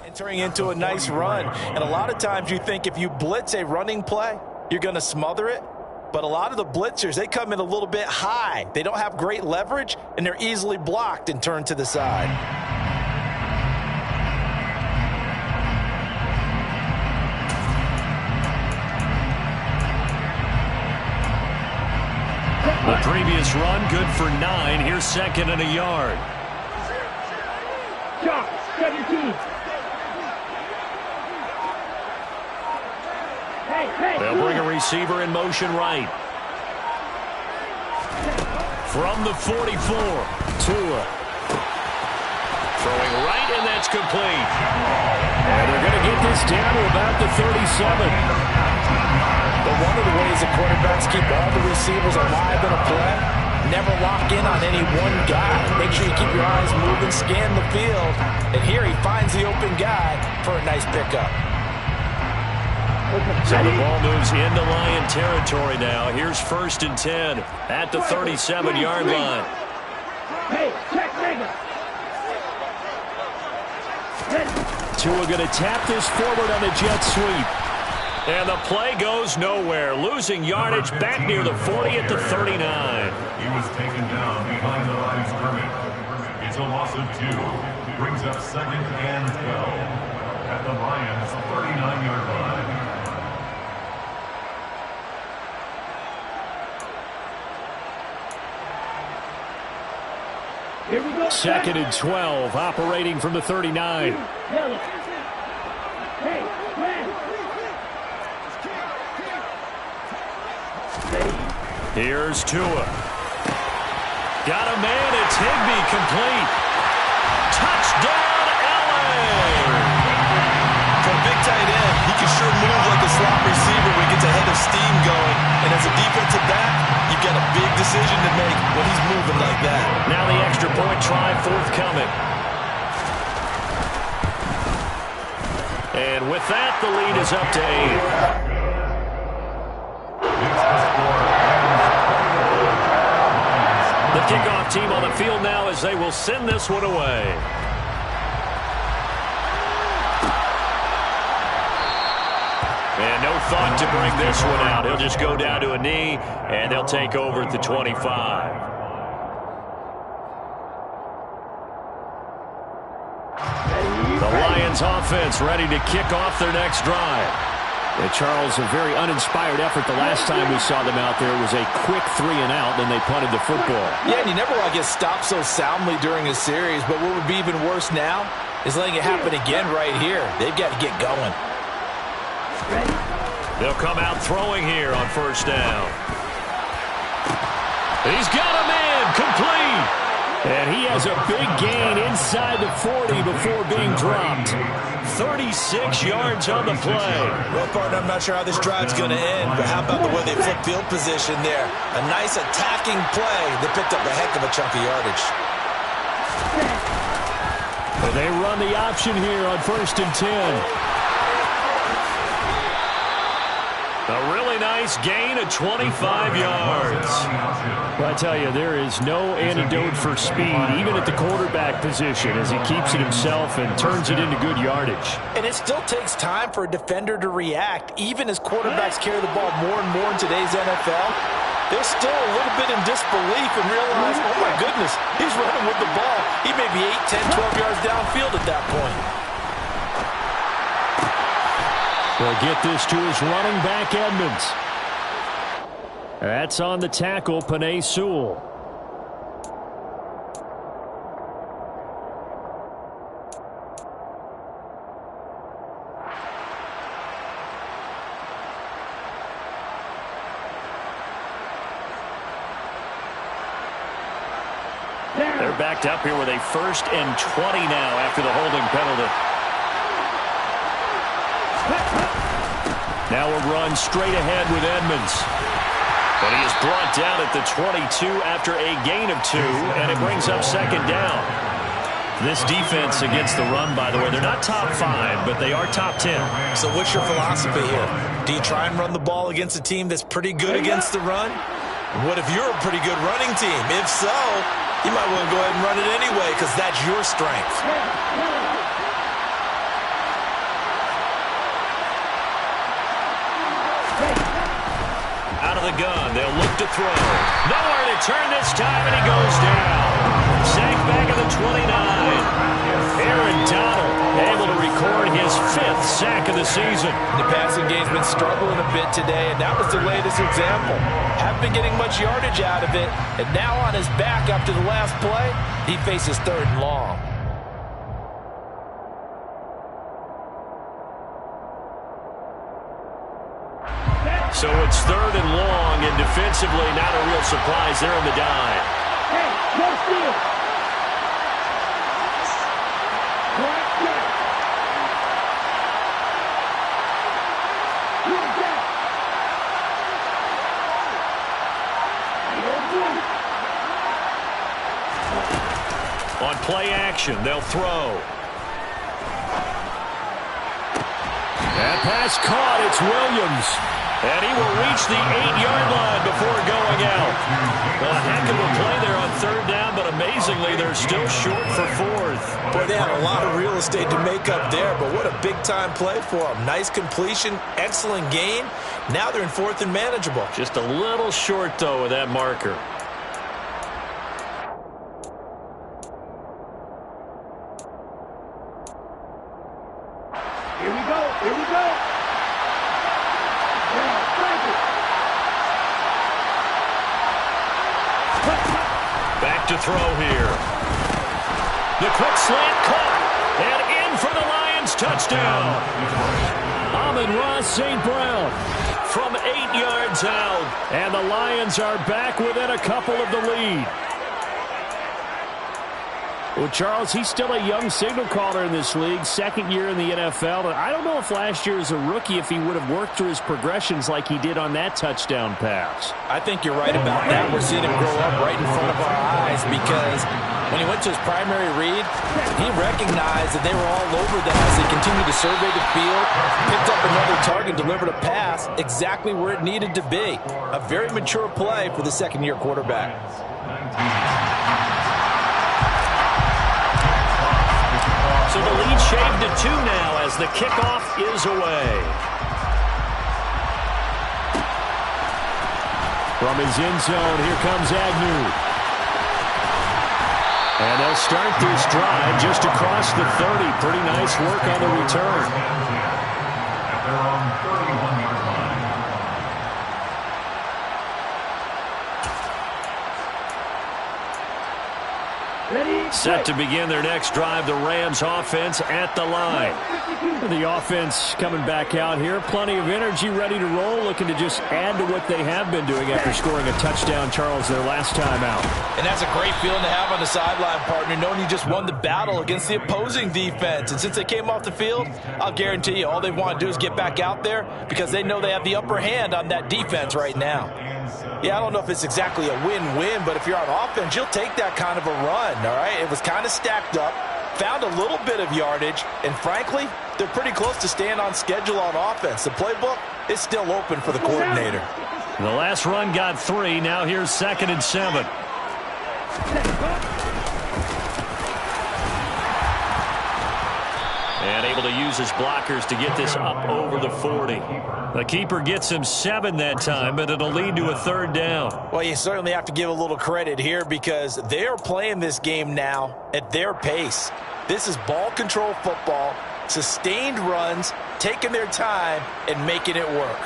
Entering into a nice run. And a lot of times you think if you blitz a running play, you're going to smother it. But a lot of the blitzers, they come in a little bit high. They don't have great leverage, and they're easily blocked and turned to the side. The previous run, good for 9. Here's second and a yard. Shot, 17. They'll bring a receiver in motion right. From the 44, Tua. Throwing right, and that's complete. And they're going to get this down to about the 37. But one of the ways the quarterbacks keep all the receivers alive in a play, never lock in on any one guy. Make sure you keep your eyes moving, scan the field. And here he finds the open guy for a nice pickup. So the ball moves into Lion territory now. Here's first and 10 at the 37-yard line. Hey, check nigga. Tua going to tap this forward on the jet sweep. And the play goes nowhere. Losing yardage back near the 40 at the 39. He was taken down behind the line of scrimmage. It's a loss of 2. Brings up second and 12 at the Lions' 39-yard line. Here we go. Second and 12, operating from the 39. Hey, man. Here's Tua. Got a man, it's Higbee, complete. Touchdown, LA! For a big tight end, he can sure move like a slot receiver when he gets a head of steam going. And as a defensive back, you've got a big decision to make when he's moving like that. Now the extra point try forthcoming. And with that, the lead is up to 8. The kickoff team on the field now as they will send this one away. And no thought to bring this one out. He'll just go down to a knee, and they'll take over at the 25. The Lions offense ready to kick off their next drive. Yeah, Charles, a very uninspired effort the last time we saw them out there. It was a quick 3-and-out, then they punted the football. Yeah, and you never want to get stopped so soundly during a series, but what would be even worse now is letting it happen again right here. They've got to get going. They'll come out throwing here on first down. He's got a man, complete. And he has a big gain inside the 40 before being dropped. 36 yards on the play. Well, partner, I'm not sure how this drive's going to end, but how about the way they flip field position there? A nice attacking play that picked up a heck of a chunk of yardage. And they run the option here on first and 10. A really nice gain of 25 yards. Well, I tell you, there is no antidote for speed, even at the quarterback position, as he keeps it himself and turns it into good yardage. And it still takes time for a defender to react, even as quarterbacks carry the ball more and more in today's NFL. They're still a little bit in disbelief and realize, oh my goodness, he's running with the ball. He may be 8, 10, 12 yards downfield at that point. They'll get this to his running back, Edmonds. That's on the tackle, Penei Sewell. They're backed up here with a 1st and 20 now after the holding penalty. Now a run straight ahead with Edmonds. But he is brought down at the 22 after a gain of 2, and it brings up 2nd down. This defense against the run, by the way, they're not top 5, but they are top 10. So what's your philosophy here? Do you try and run the ball against a team that's pretty good against the run? What if you're a pretty good running team? If so, you might want to go ahead and run it anyway because that's your strength. Out of the gun, they'll look to throw. Nowhere to turn this time, and he goes down. Sacked back at the 29. Aaron Donald able to record his 5th sack of the season. The passing game's been struggling a bit today, and that was the latest example. Haven't been getting much yardage out of it, and now on his back after the last play, he faces 3rd and long. So it's 3rd and long, and defensively not a real surprise there in the dive. Hey, no steal. Correct check. Good check. On play action, they'll throw. That pass caught. It's Williams. And he will reach the 8-yard line before going out. Well, a heck of a play there on 3rd down, but amazingly, they're still short for 4th. Boy, they had a lot of real estate to make up there, but what a big-time play for them. Nice completion, excellent gain. Now they're in 4th and manageable. Just a little short, though, with that marker. Here we go. Here we go. Back to throw here. The quick slant caught. And in for the Lions touchdown. Amon-Ra St. Brown. From 8 yards out. And the Lions are back within a couple of the lead. Well, Charles, he's still a young signal caller in this league, 2nd year in the NFL. And I don't know if last year as a rookie if he would have worked through his progressions like he did on that touchdown pass. I think you're right about that. We're seeing him grow up right in front of our eyes because when he went to his primary read, he recognized that they were all over that as they continued to survey the field, picked up another target, delivered a pass exactly where it needed to be. A very mature play for the 2nd-year quarterback. So the lead shaved to 2 now as the kickoff is away. From his end zone, here comes Agnew. And they'll start this drive just across the 30. Pretty nice work on the return. At their own 31-yard line. Set to begin their next drive, the Rams offense at the line. The offense coming back out here. Plenty of energy, ready to roll, looking to just add to what they have been doing after scoring a touchdown, Charles, their last time out. And that's a great feeling to have on the sideline, partner, knowing you just won the battle against the opposing defense. And since they came off the field, I'll guarantee you all they want to do is get back out there because they know they have the upper hand on that defense right now. Yeah, I don't know if it's exactly a win-win, but if you're on offense, you'll take that kind of a run, all right? It was kind of stacked up, found a little bit of yardage, and frankly, they're pretty close to staying on schedule on offense. The playbook, it's still open for the coordinator. The last run got 3. Now here's 2nd and 7. And able to use his blockers to get this up over the 40. The keeper gets him 7 that time, but it'll lead to a 3rd down. Well, you certainly have to give a little credit here because they're playing this game now at their pace. This is ball control football, sustained runs, taking their time, and making it work.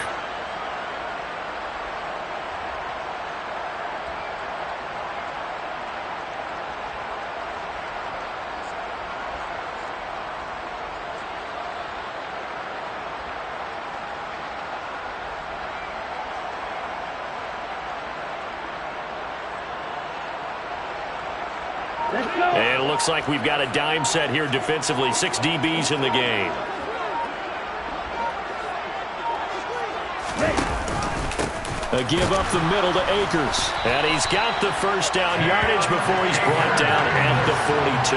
And it looks like we've got a dime set here defensively. 6 DBs in the game. A give up the middle to Akers. And he's got the 1st down yardage before he's brought down at the 42.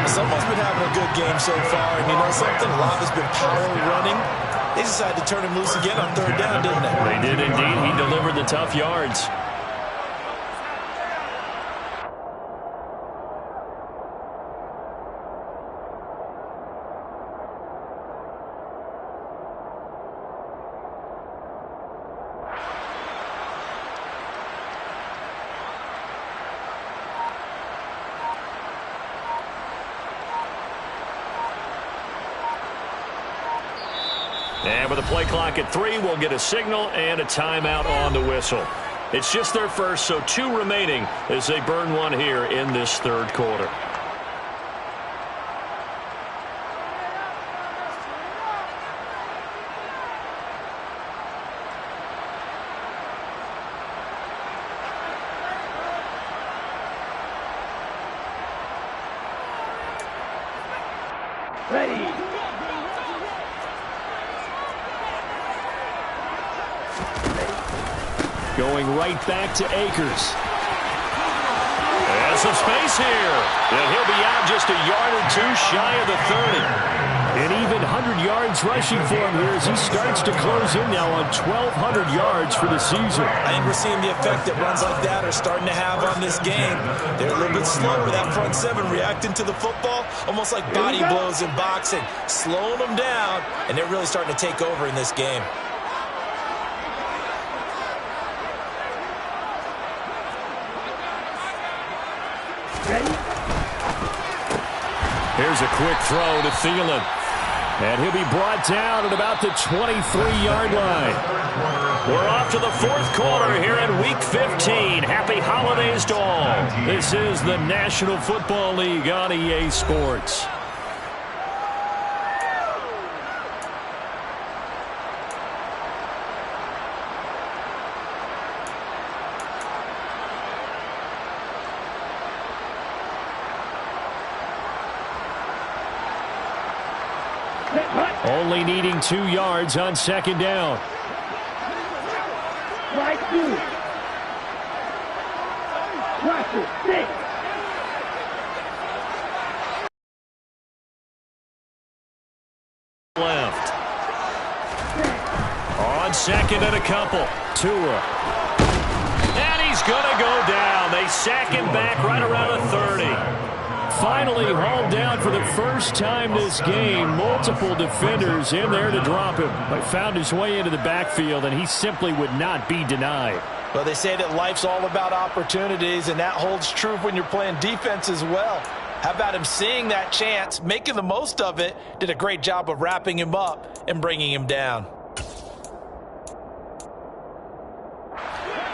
Someone's been having a good game so far. And you know something? A lot has been power running. They decided to turn him loose again on 3rd down, didn't they? They did indeed. He delivered the tough yards. And with a play clock at 3, we'll get a signal and a timeout on the whistle. It's just their first, so 2 remaining as they burn one here in this 3rd quarter. Ready. Going right back to Akers. And some space here. And he'll be out just a yard or 2 shy of the 30. An even 100 yards rushing for him here as he starts to close in now on 1,200 yards for the season. I think we're seeing the effect that runs like that are starting to have on this game. They're a little bit slower, that front 7 reacting to the football, almost like body blows in boxing, slowing them down, and they're really starting to take over in this game. Here's a quick throw to Thielen. And he'll be brought down at about the 23-yard line. We're off to the 4th quarter here in Week 15. Happy holidays to all. This is the National Football League on EA Sports. Only needing 2 yards on 2nd down. Right through. Pressure. 6. Left. On 2nd and a couple. Tua. And he's going to go down. They sack him back right around the 30. Finally hauled down for the first time this game. Multiple defenders in there to drop him. But found his way into the backfield, and he simply would not be denied. Well, they say that life's all about opportunities, and that holds true when you're playing defense as well. How about him seeing that chance, making the most of it, did a great job of wrapping him up and bringing him down.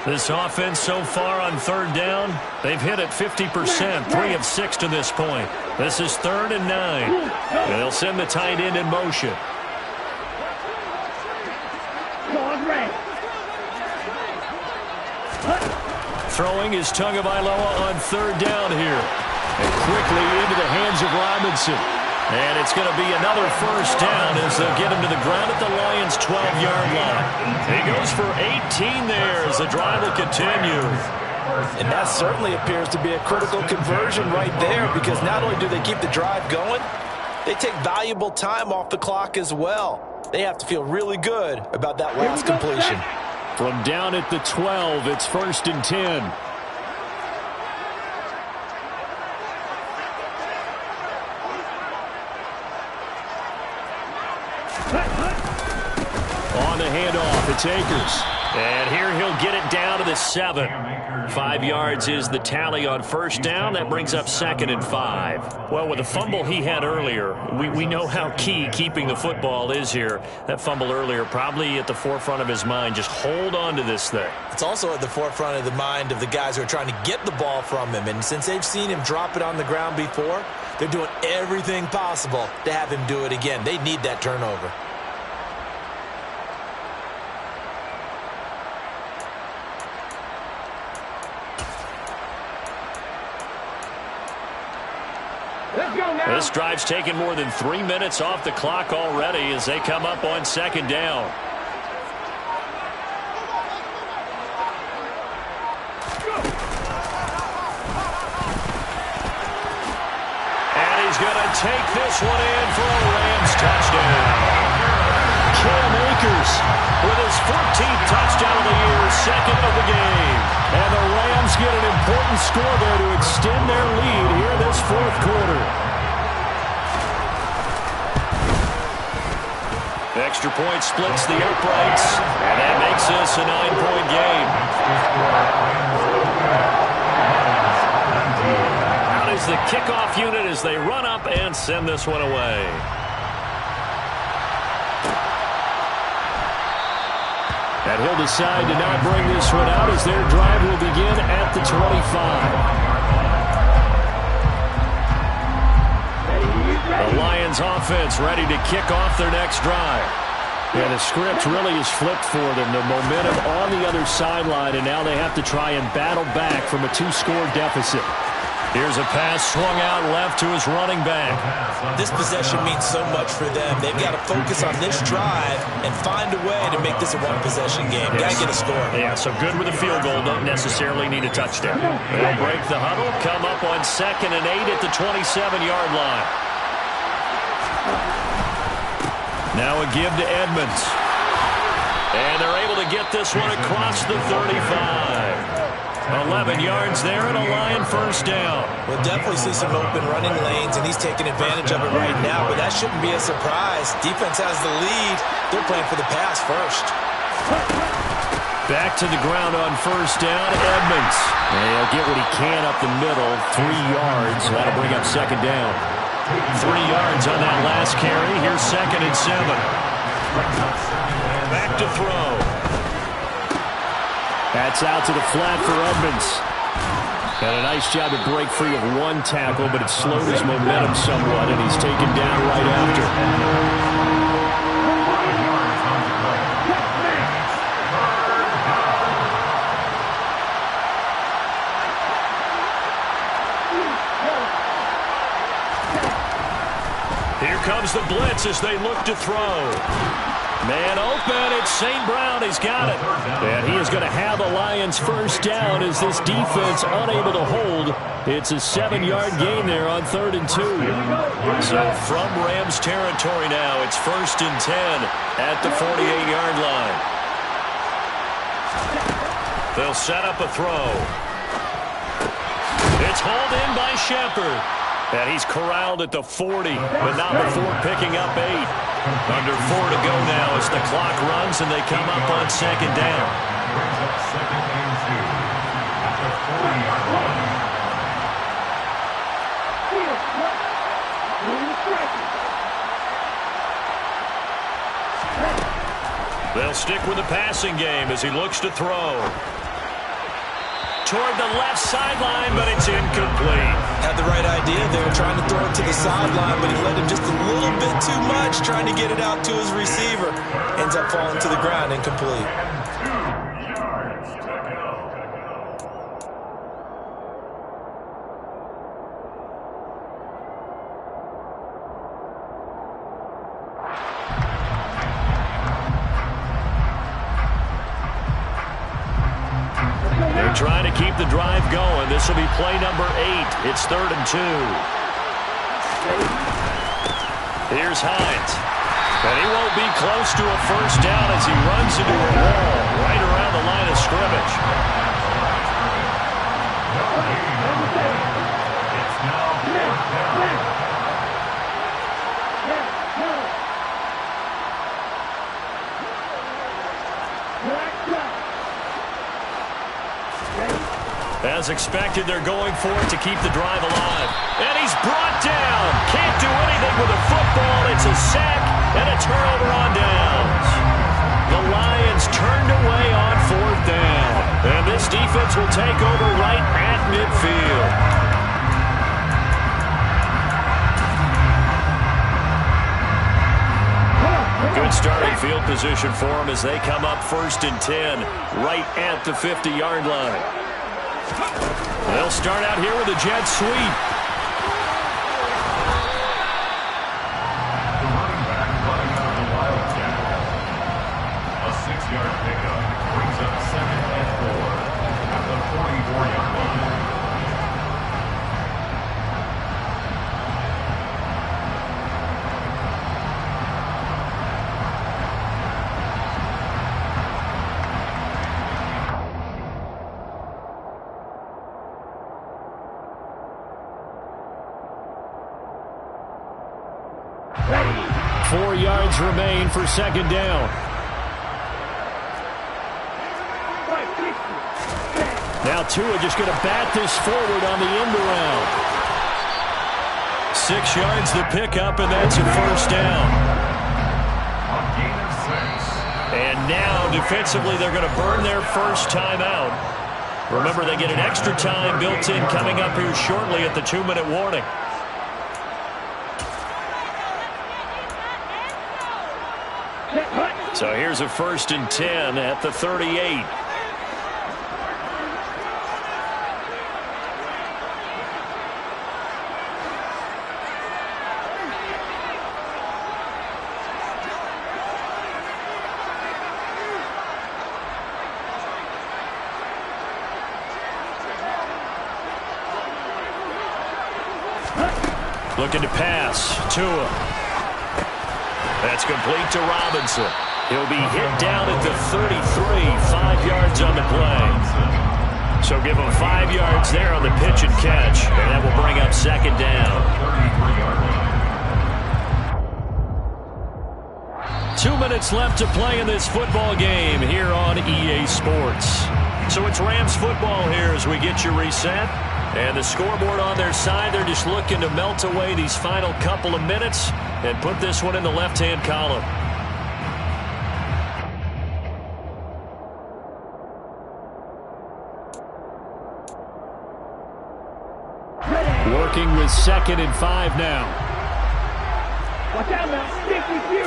This offense so far on 3rd down, they've hit it 50%, 3 of 6 to this point. This is 3rd and 9. And they'll send the tight end in motion. Throwing is Tagovailoa on 3rd down here. And quickly into the hands of Robinson. And it's going to be another 1st down as they'll get him to the ground at the Lions' 12-yard line. He goes for 18 there as the drive will continue. And that certainly appears to be a critical conversion right there because not only do they keep the drive going, they take valuable time off the clock as well. They have to feel really good about that last completion. From down at the 12, it's 1st and 10. On the handoff, it's Akers. And here he'll get it down to the 7. 5 yards is the tally on 1st down. That brings up 2nd and 5. Well, with the fumble he had earlier, we know how key keeping the football is here. That fumble earlier probably at the forefront of his mind. Just hold on to this thing. It's also at the forefront of the mind of the guys who are trying to get the ball from him. And since they've seen him drop it on the ground before, they're doing everything possible to have him do it again. They need that turnover. This drive's taken more than 3 minutes off the clock already as they come up on 2nd down. And he's going to take this one in for a Rams touchdown. Cam Akers with his 14th touchdown of the year, 2nd of the game. And the Rams get an important score there to extend their lead here this 4th quarter. Extra point splits the uprights, and that makes this a 9-point game. Out is the kickoff unit as they run up and send this one away. And he'll decide to not bring this one out as their drive will begin at the 25. The Lions offense ready to kick off their next drive. Yeah, the script really is flipped for them. The momentum on the other sideline, and now they have to try and battle back from a 2-score deficit. Here's a pass swung out left to his running back. This possession means so much for them. They've got to focus on this drive and find a way to make this a one-possession game. Got to get a score. Yeah, so good with a field goal. Don't necessarily need a touchdown. They'll break the huddle, come up on 2nd and 8 at the 27-yard line. Now a give to Edmonds. And they're able to get this one across the 35. 11 yards there and a Lion 1st down. We'll definitely see some open running lanes, and he's taking advantage of it right now, but that shouldn't be a surprise. Defense has the lead. They're playing for the pass first. Back to the ground on 1st down, Edmonds. And he'll get what he can up the middle, 3 yards. That'll bring up 2nd down. 3 yards on that last carry. Here's 2nd and 7. Back to throw. That's out to the flat for Edmonds. And a nice job to break free of 1 tackle, but it slowed his momentum somewhat, and he's taken down right after. Here comes the blitz as they look to throw. Man open, it's St. Brown. He's got it. And he is going to have the Lions 1st down as this defense unable to hold. It's a 7-yard gain there on 3rd and 2. So from Rams territory now, it's 1st and 10 at the 48-yard line. They'll set up a throw. It's hauled in by Shepard. And he's corralled at the 40, but not before picking up 8. Under 4 to go now as the clock runs and they come up on 2nd down. Brings up 2nd and 2 at the 40-yard line. They'll stick with the passing game as he looks to throw. Toward the left sideline, but it's incomplete. Had the right idea. They were trying to throw it to the sideline, but he led him just a little bit too much, trying to get it out to his receiver. Ends up falling to the ground, incomplete. Trying to keep the drive going. This will be play number 8. It's 3rd and 2. Here's Hines. And he won't be close to a first down as he runs into a wall right around the line of scrimmage. It's now fourth down. As expected, they're going for it to keep the drive alive. And he's brought down. Can't do anything with a football. It's a sack and a turnover on downs. The Lions turned away on fourth down. And this defense will take over right at midfield. Good starting field position for them as they come up 1st and 10 right at the 50-yard line. They'll start out here with a jet sweep. The running back running out of the Wildcat. A 6-yard pickup brings up 2nd and 4 at the 44-yard line. Remain for 2nd down. Now Tua just going to bat this forward on the end around. 6 yards the pickup, and that's a first down. On gain of 6. And now defensively they're going to burn their first time out. Remember, they get an extra time built in coming up here shortly at the 2-minute warning. So here's a 1st and 10 at the 38. Looking to pass. Tua. That's complete to Robinson. He'll be hit down at the 33, 5 yards on the play. So give him 5 yards there on the pitch and catch, and that will bring up 2nd down. 2 minutes left to play in this football game here on EA Sports. So it's Rams football here as we get you reset. And the scoreboard on their side, they're just looking to melt away these final couple of minutes and put this one in the left-hand column. Working with 2nd and 5 now. Watch out now. Stick with you.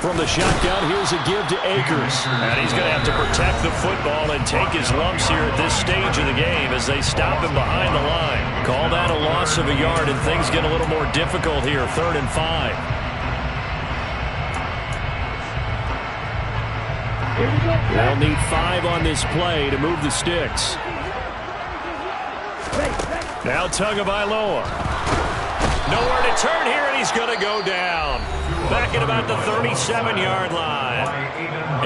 From the shotgun, here's a give to Akers. And he's going to have to protect the football and take his lumps here at this stage of the game as they stop him behind the line. Call that a loss of a yard, and things get a little more difficult here, 3rd and 5. They'll need 5 on this play to move the sticks. Now Tagovailoa. Nowhere to turn here, and he's going to go down. Back at about the 37-yard line.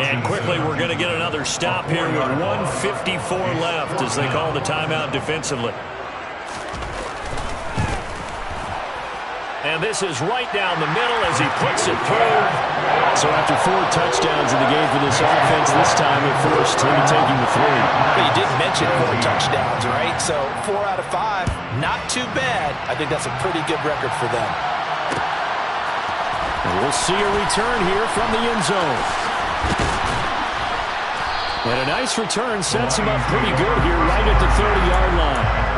And quickly, we're going to get another stop here with 1:54 left as they call the timeout defensively. And this is right down the middle as he puts it through. So after 4 touchdowns in the game for this offense, this time they're forced into taking the 3. But you did mention 4 touchdowns, right? So 4 out of 5, not too bad. I think that's a pretty good record for them. And we'll see a return here from the end zone. And a nice return sets him up pretty good here right at the 30-yard line.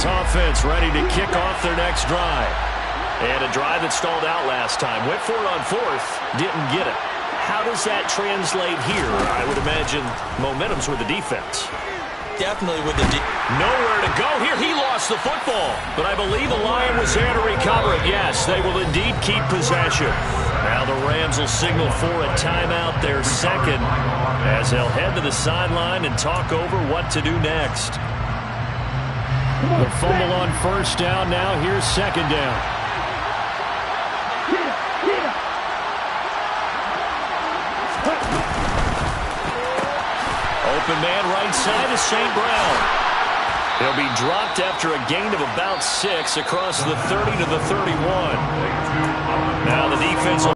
Offense ready to kick off their next drive. And a drive that stalled out last time. Went for it on 4th, didn't get it. How does that translate here? I would imagine momentum's with the defense. Definitely with the nowhere to go here. He lost the football, but I believe the Lion was there to recover it. Yes, they will indeed keep possession. Now the Rams will signal for a timeout, their second, as they'll head to the sideline and talk over what to do next. The fumble on first down. Now here's second down. Open man right side is St. Brown. He'll be dropped after a gain of about 6 across the 30 to the 31. Now the defense will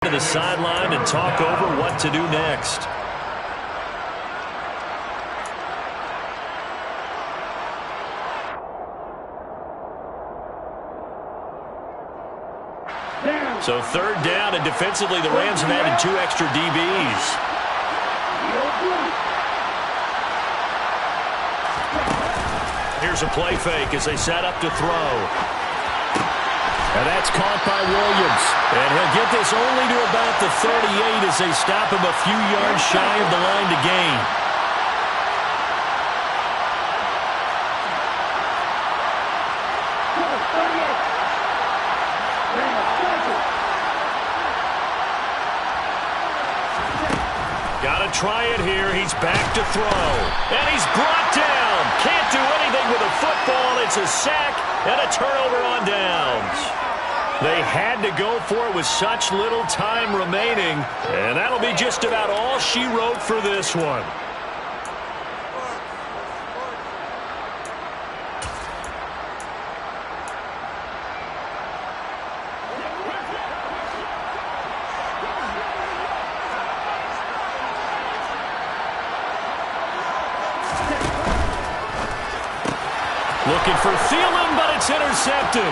to the sideline and talk over what to do next. So third down, and defensively the Rams have added 2 extra DBs. Here's a play fake as they set up to throw. And that's caught by Williams. And he'll get this only to about the 38 as they stop him a few yards shy of the line to gain. Gotta try it here. He's back to throw. And he's brought down. Can't do anything with a football. It's a sack and a turnover on downs. They had to go for it with such little time remaining. And that'll be just about all she wrote for this one. Looking for Thielen, but it's intercepted.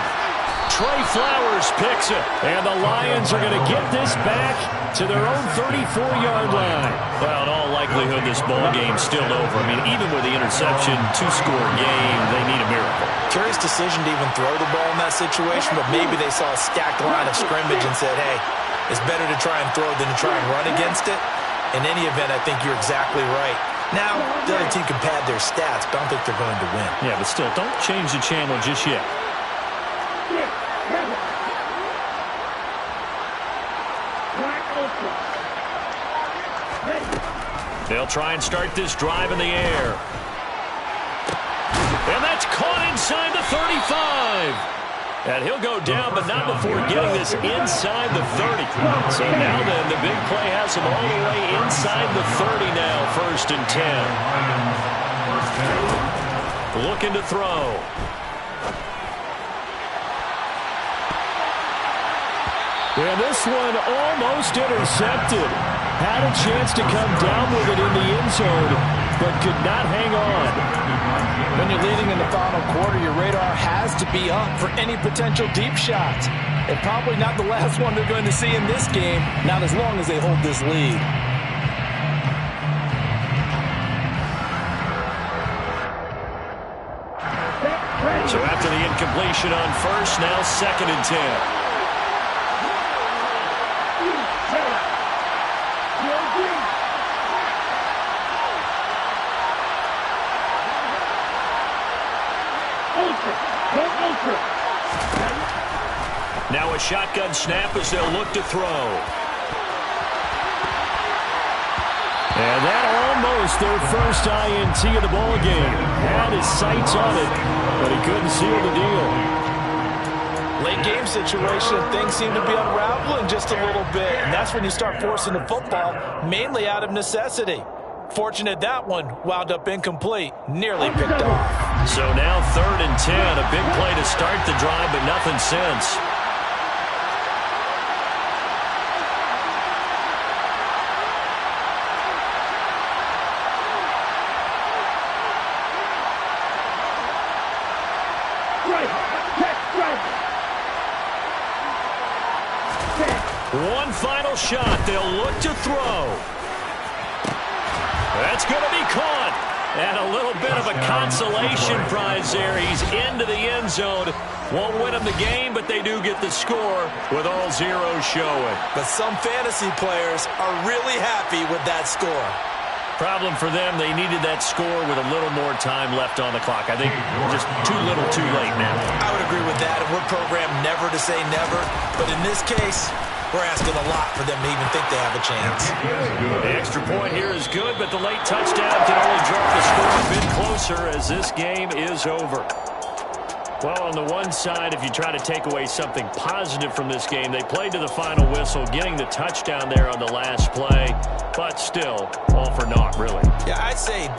Trey Flowers picks it. And the Lions are going to get this back to their own 34-yard line. Well, in all likelihood, this ball game's still over. I mean, even with the interception, 2-score game, they need a miracle. Curious decision to even throw the ball in that situation, but maybe they saw a stacked line of scrimmage and said, hey, it's better to try and throw than to try and run against it. In any event, I think you're exactly right. Now, the other team can pad their stats, but I don't think they're going to win. Yeah, but still, don't change the channel just yet. They'll try and start this drive in the air. And that's caught inside the 35. And he'll go down, but not before getting this inside the 30. So now then, the big play has him all the way inside the 30 now, 1st and 10. Looking to throw. And this one almost intercepted. Had a chance to come down with it in the end zone, but could not hang on. When you're leading in the final quarter, your radar has to be up for any potential deep shots. And probably not the last one they're going to see in this game, not as long as they hold this lead. So after the incompletion on first, now 2nd and 10. Now a shotgun snap as they'll look to throw. And that almost their first INT of the ball game. Had his sights on it, but he couldn't seal the deal. Late game situation, things seem to be unraveling just a little bit. And that's when you start forcing the football, mainly out of necessity. Fortunate that one wound up incomplete, nearly picked off. So now 3rd and 10, a big play to start the drive, but nothing since. One final shot. They'll look to throw. That's going to be caught. And a little bit of a consolation prize there. He's into the end zone. Won't win them the game, but they do get the score with all zeros showing. But some fantasy players are really happy with that score. Problem for them, they needed that score with a little more time left on the clock. I think just too little too late now. I would agree with that, and we're programmed never to say never. But in this case, we're asking a lot for them to even think they have a chance. The extra point here is good, but the late touchdown can only draw the score a bit closer as this game is over. Well, on the one side, if you try to take away something positive from this game, they played to the final whistle, getting the touchdown there on the last play, but still, all for naught, really. Yeah, I'd say